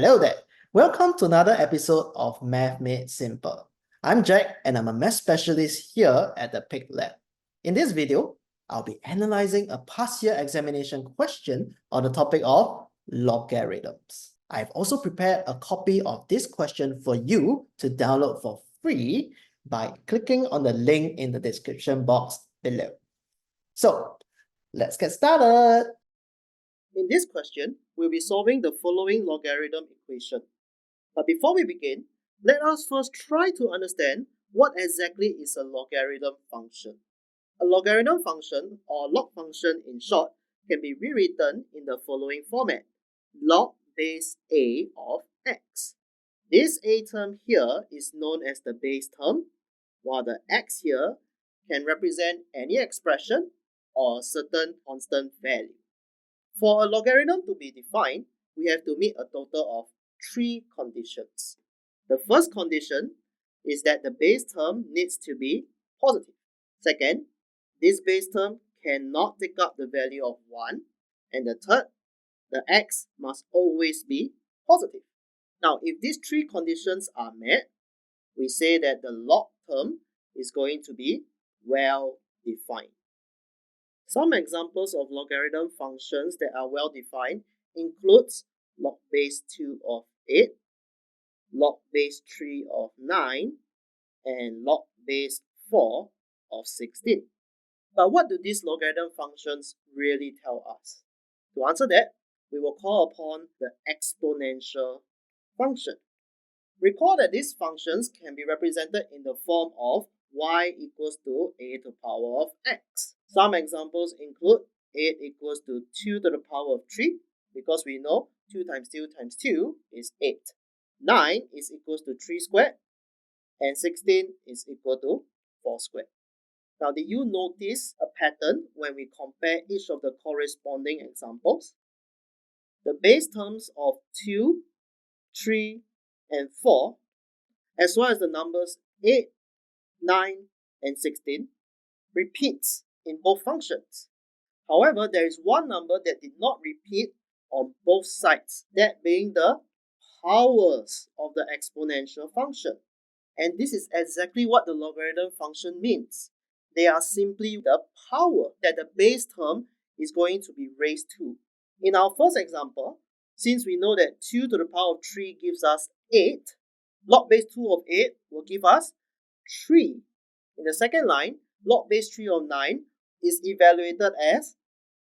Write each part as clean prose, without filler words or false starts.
Hello there. Welcome to another episode of Math Made Simple. I'm Jack and I'm a math specialist here at the Pique Lab. In this video, I'll be analyzing a past year examination question on the topic of logarithms. I've also prepared a copy of this question for you to download for free by clicking on the link in the description box below. So, let's get started. In this question, we'll be solving the following logarithm equation. But before we begin, let us first try to understand what exactly is a logarithm function. A logarithm function, or log function in short, can be rewritten in the following format: log base a of x. This a term here is known as the base term, while the x here can represent any expression or a certain constant value. For a logarithm to be defined, we have to meet a total of three conditions. The first condition is that the base term needs to be positive. Second, this base term cannot take up the value of 1. And the third, the x must always be positive. Now, if these three conditions are met, we say that the log term is going to be well defined. Some examples of logarithm functions that are well defined includes log base 2 of 8, log base 3 of 9, and log base 4 of 16. But what do these logarithm functions really tell us? To answer that, we will call upon the exponential function. Recall that these functions can be represented in the form of y equals to a to the power of x. Some examples include 8 equals to 2 to the power of 3, because we know 2 times 2 times 2 is 8. 9 is equals to 3 squared, and 16 is equal to 4 squared. Now, did you notice a pattern when we compare each of the corresponding examples? The base terms of 2, 3, and 4, as well as the numbers 8, 9, and 16, repeats in both functions. However, there is one number that did not repeat on both sides, that being the powers of the exponential function. And this is exactly what the logarithm function means. They are simply the power that the base term is going to be raised to. In our first example, since we know that 2 to the power of 3 gives us 8, log base 2 of 8 will give us 3. In the second line, log base 3 of 9 is evaluated as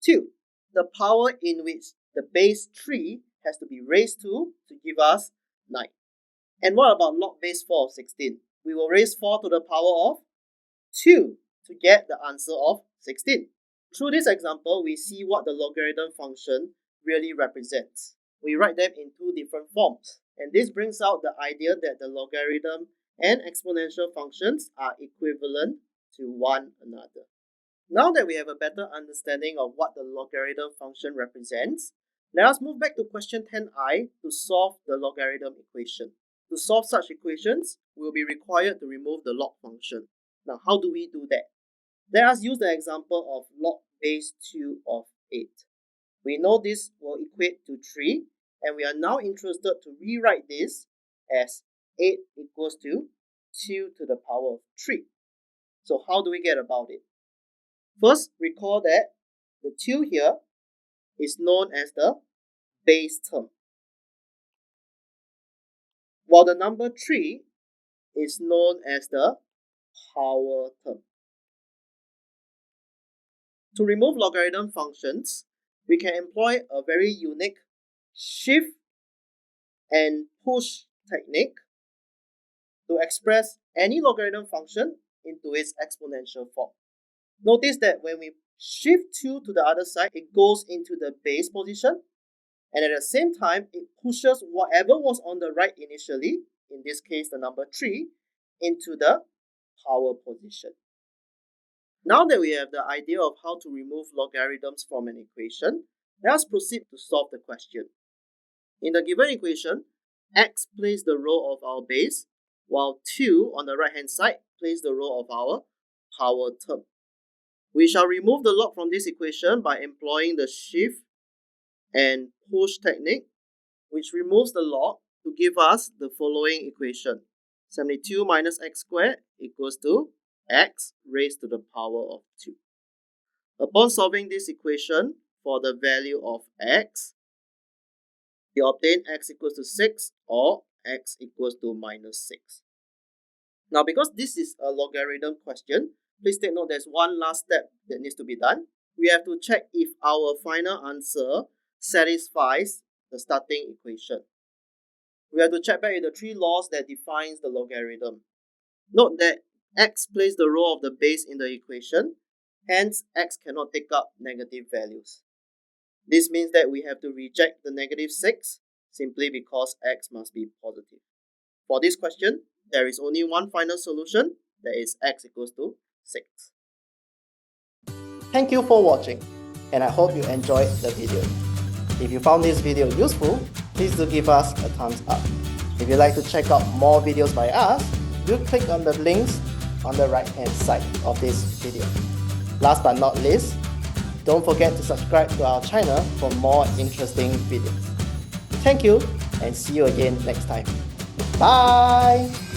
2, the power in which the base 3 has to be raised to give us 9. And what about log base 4 of 16? We will raise 4 to the power of 2 to get the answer of 16. Through this example, we see what the logarithm function really represents. We write them in two different forms, and this brings out the idea that the logarithm and exponential functions are equivalent to one another. Now that we have a better understanding of what the logarithm function represents, let us move back to question 10i to solve the logarithm equation. To solve such equations, we will be required to remove the log function. Now, how do we do that? Let us use the example of log base 2 of 8. We know this will equate to 3, and we are now interested to rewrite this as 8 equals to 2 to the power of 3. So how do we get about it? First, recall that the 2 here is known as the base term, while the number 3 is known as the power term. To remove logarithm functions, we can employ a very unique shift and push technique to express any logarithm function into its exponential form. Notice that when we shift 2 to the other side, it goes into the base position, and at the same time, it pushes whatever was on the right initially, in this case the number 3, into the power position. Now that we have the idea of how to remove logarithms from an equation, let us proceed to solve the question. In the given equation, x plays the role of our base, while 2 on the right hand side plays the role of our power term. We shall remove the log from this equation by employing the shift and push technique which removes the log to give us the following equation. 72 minus x squared equals to x raised to the power of 2. Upon solving this equation for the value of x, we obtain x equals to 6 or x equals to minus 6. Now, because this is a logarithm question, please take note there's one last step that needs to be done. We have to check if our final answer satisfies the starting equation. We have to check back with the 3 laws that defines the logarithm. Note that x plays the role of the base in the equation, hence x cannot take up negative values. This means that we have to reject the negative 6 simply because x must be positive. For this question, there is only one final solution, that is x equals to 6. Thank you for watching, and I hope you enjoyed the video. If you found this video useful, please do give us a thumbs up. If you'd like to check out more videos by us, do click on the links on the right hand side of this video. Last but not least, don't forget to subscribe to our channel for more interesting videos. Thank you, and see you again next time. Bye!